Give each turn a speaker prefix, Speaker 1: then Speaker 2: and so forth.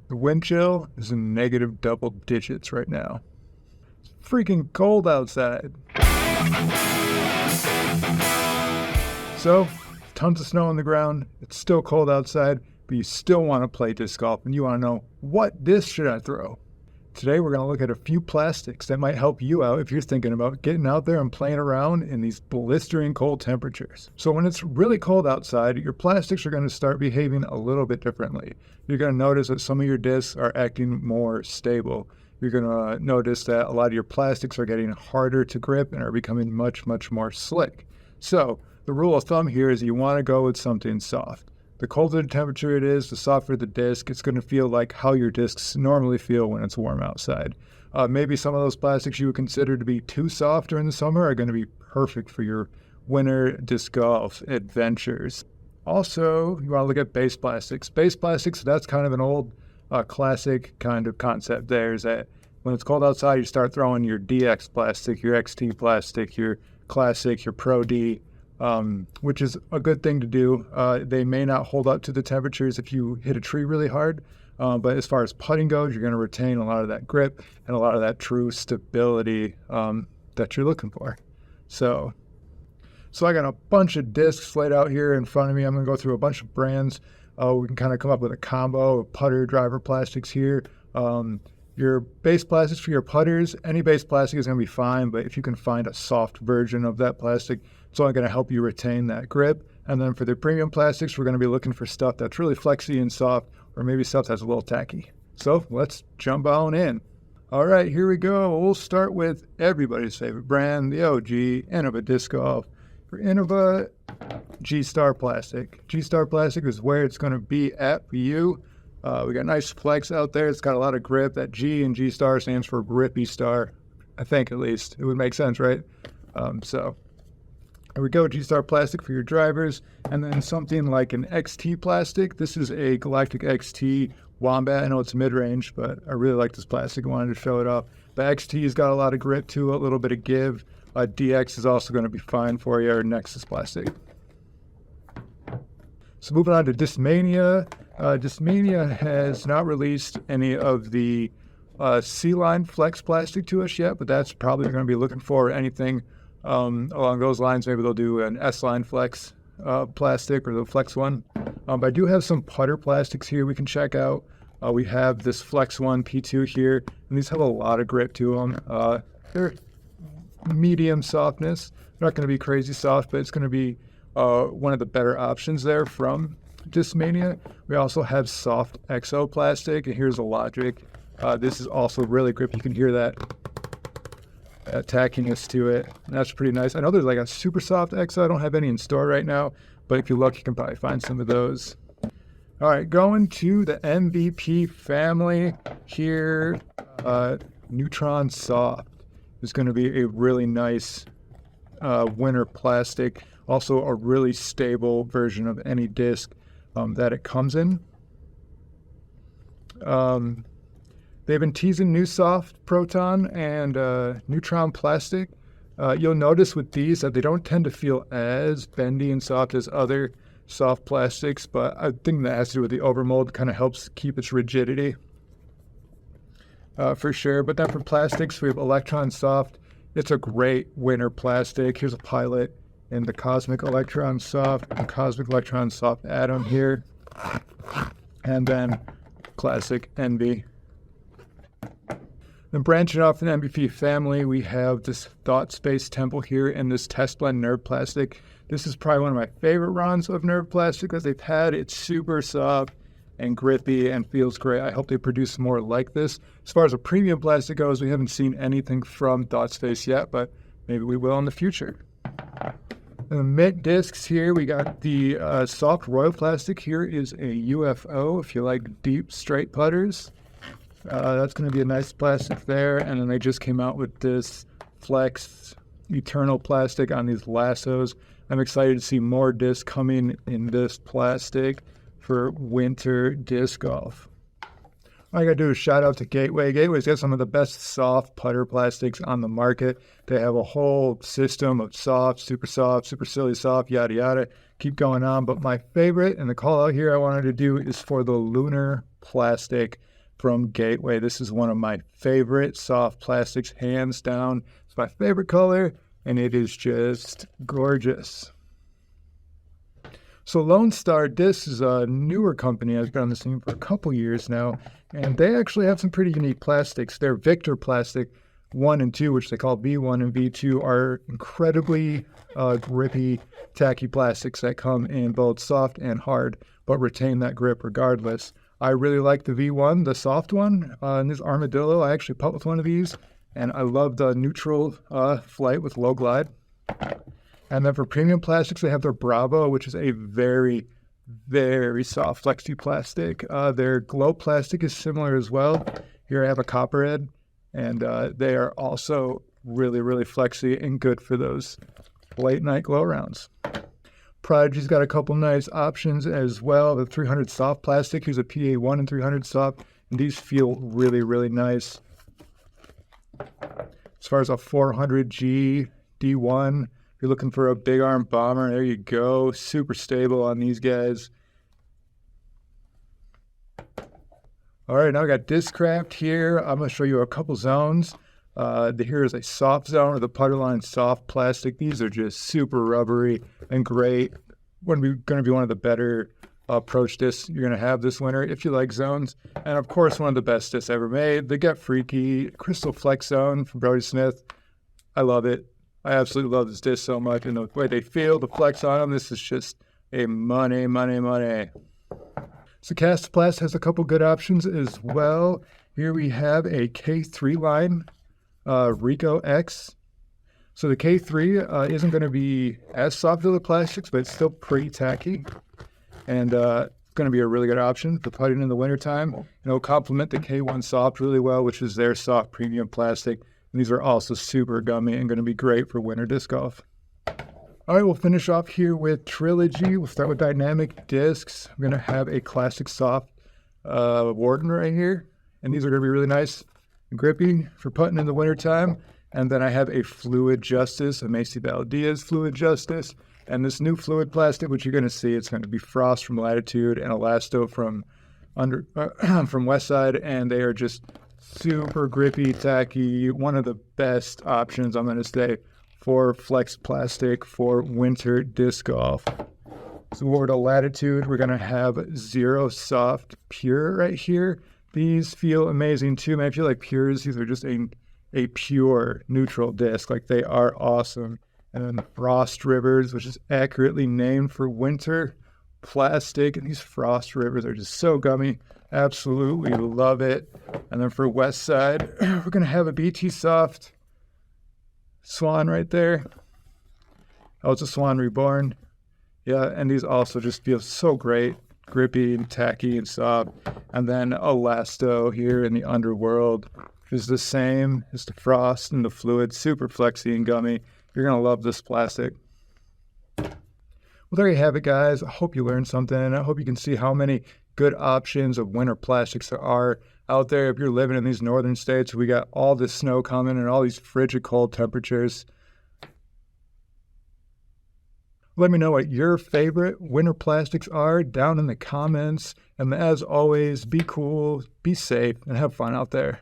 Speaker 1: The wind chill is in negative double digits right now. It's freaking cold outside. So, tons of snow on the ground. It's still cold outside, but you still want to play disc golf and you want to know, what disc should I throw? Today we're going to look at a few plastics that might help you out if you're thinking about getting out there and playing around in these blistering cold temperatures. So when it's really cold outside, your plastics are going to start behaving a little bit differently. You're going to notice that some of your discs are acting more stable. You're going to notice that a lot of your plastics are getting harder to grip and are becoming much, much more slick. So the rule of thumb here is you want to go with something soft. The colder the temperature it is, the softer the disc. It's going to feel like how your discs normally feel when it's warm outside. Maybe some of those plastics you would consider to be too soft during the summer are going to be perfect for your winter disc golf adventures. Also, you want to look at base plastics. Base plastics, that's kind of an old classic kind of concept there, is that when it's cold outside, you start throwing your DX plastic, your XT plastic, your Classic, your Pro D, which is a good thing to do. They may not hold up to the temperatures if you hit a tree really hard, but as far as putting goes, you're going to retain a lot of that grip and a lot of that true stability that you're looking for. So I got a bunch of discs laid out here in front of me. I'm going to go through a bunch of brands. We can kind of come up with a combo of putter driver plastics here. Your base plastics for your putters, any base plastic is going to be fine, but if you can find a soft version of that plastic, it's only going to help you retain that grip. And then for the premium plastics, we're going to be looking for stuff that's really flexy and soft, or maybe stuff that's a little tacky. So let's jump on in. All right, here we go. We'll start with everybody's favorite brand, the OG, Innova Disc Golf. For Innova, G-Star Plastic. G-Star Plastic is where it's going to be at for you. We got nice flex out there. It's got a lot of grip. That G in G-Star stands for Grippy Star, I think at least. It would make sense, right? So there we go, G-Star Plastic for your drivers. And then something like an XT plastic. This is a Galactic XT Wombat. I know it's mid-range, but I really like this plastic. I wanted to show it off. The XT's got a lot of grip to it, a little bit of give. DX is also going to be fine for you, or Nexus plastic. So moving on to Discmania. Discmania has not released any of the C-line flex plastic to us yet, but that's probably going to be looking for anything along those lines. Maybe they'll do an S-line flex plastic, or the flex one. But I do have some putter plastics here we can check out. We have this Flex 1 P2 here, and these have a lot of grip to them. They're medium softness. They're not going to be crazy soft, but it's going to be one of the better options there from Discmania. We also have soft exo plastic, and here's the logic. This is also really grip. You can hear that tackiness to it. And that's pretty nice. I know there's like a super soft exo. I don't have any in store right now, but if you look, you can probably find some of those. All right, going to the MVP family here. Neutron Soft is going to be a really nice winter plastic. Also a really stable version of any disc that it comes in. They've been teasing new soft proton and neutron plastic. You'll notice with these that they don't tend to feel as bendy and soft as other soft plastics, but I think that has to do with the overmold. Kind of helps keep its rigidity for sure. But then for plastics, we have Electron Soft. It's a great winter plastic. Here's a pilot in the Cosmic Electron Soft, the Cosmic Electron Soft Atom here, and then Classic Envy. Then branching off the MVP family, we have this Thought Space Temple here in this Test Blend Nerve Plastic. This is probably one of my favorite runs of Nerve Plastic that they've had. It's super soft and grippy and feels great. I hope they produce more like this. As far as a premium plastic goes, we haven't seen anything from Thought Space yet, but maybe we will in the future. And the mint discs here, we got the soft Royal Plastic. Here is a UFO if you like deep straight putters. That's going to be a nice plastic there. And then they just came out with this Flex Eternal Plastic on these lassos. I'm excited to see more discs coming in this plastic for winter disc golf. All I got to do is shout out to Gateway. Gateway's got some of the best soft putter plastics on the market. They have a whole system of soft, super silly soft, yada yada. keep going on. But my favorite and the call out here I wanted to do is for the Lunar Plastic from Gateway. This is one of my favorite soft plastics, hands down. It's my favorite color, and it is just gorgeous. So Lone Star Discs is a newer company. I've been on the scene for a couple years now, and they actually have some pretty unique plastics. Their Victor plastic 1 and 2, which they call V1 and V2, are incredibly grippy, tacky plastics that come in both soft and hard, but retain that grip regardless. I really like the V1, the soft one, and this Armadillo. I actually put with one of these, and I love the neutral flight with low glide. And then for premium plastics, they have their Bravo, which is a very, very soft flexi plastic. Their Glow plastic is similar as well. Here I have a Copperhead, and they are also really, really flexy and good for those late night glow rounds. Prodigy's got a couple nice options as well. The 300 soft plastic, here's a PA1 and 300 soft, and these feel really, really nice. As far as a 400G D1, if you're looking for a big arm bomber, there you go. Super stable on these guys. All right, now I got Discraft here. I'm going to show you a couple zones. Here is a soft zone with a Putterline soft plastic. These are just super rubbery and great. Going to be one of the better approach discs you're going to have this winter if you like zones. And of course, one of the best discs ever made, the Get Freaky Crystal Flex Zone from Brody Smith. I love it. I absolutely love this disc so much, and the way they feel, the flex on them, this is just a money. So Kastaplast has a couple good options as well. Here we have a K3 line, Rico X. So the K3 isn't going to be as soft as the plastics, but it's still pretty tacky. And it's going to be a really good option for putting in the wintertime. And it'll complement the K1 Soft really well, which is their soft premium plastic. And these are also super gummy and going to be great for winter disc golf. All right, we'll finish off here with Trilogy. We'll start with dynamic discs. I'm going to have a classic soft Warden right here. And these are going to be really nice and grippy for putting in the wintertime. And then I have a Fluid Justice, a Macy Valdez Fluid Justice. And this new fluid plastic, which you're going to see, it's going to be Frost from Latitude and Elasto from Westside. And they are just super grippy, tacky, one of the best options, I'm going to say, for flex plastic for winter disc golf. So over to Latitude, we're going to have Zero Soft Pure right here. These feel amazing too, man. I feel like Pures, these are just a pure neutral disc. Like, they are awesome. And then Frost Rivers, which is accurately named for winter plastic. And these Frost Rivers are just so gummy. Absolutely love it. And then for West Side, we're going to have a BT Soft Swan right there. Oh, it's a Swan Reborn. Yeah, and these also just feel so great. Grippy and tacky and soft. And then Elasto here in the Underworld, which is the same as the Frost and the Fluid. Super flexy and gummy. You're going to love this plastic. Well, there you have it, guys. I hope you learned something. I hope you can see how many good options of winter plastics there are out there. If you're living in these northern states, we got all this snow coming and all these frigid cold temperatures. Let me know what your favorite winter plastics are down in the comments. And as always, be cool, be safe, and have fun out there.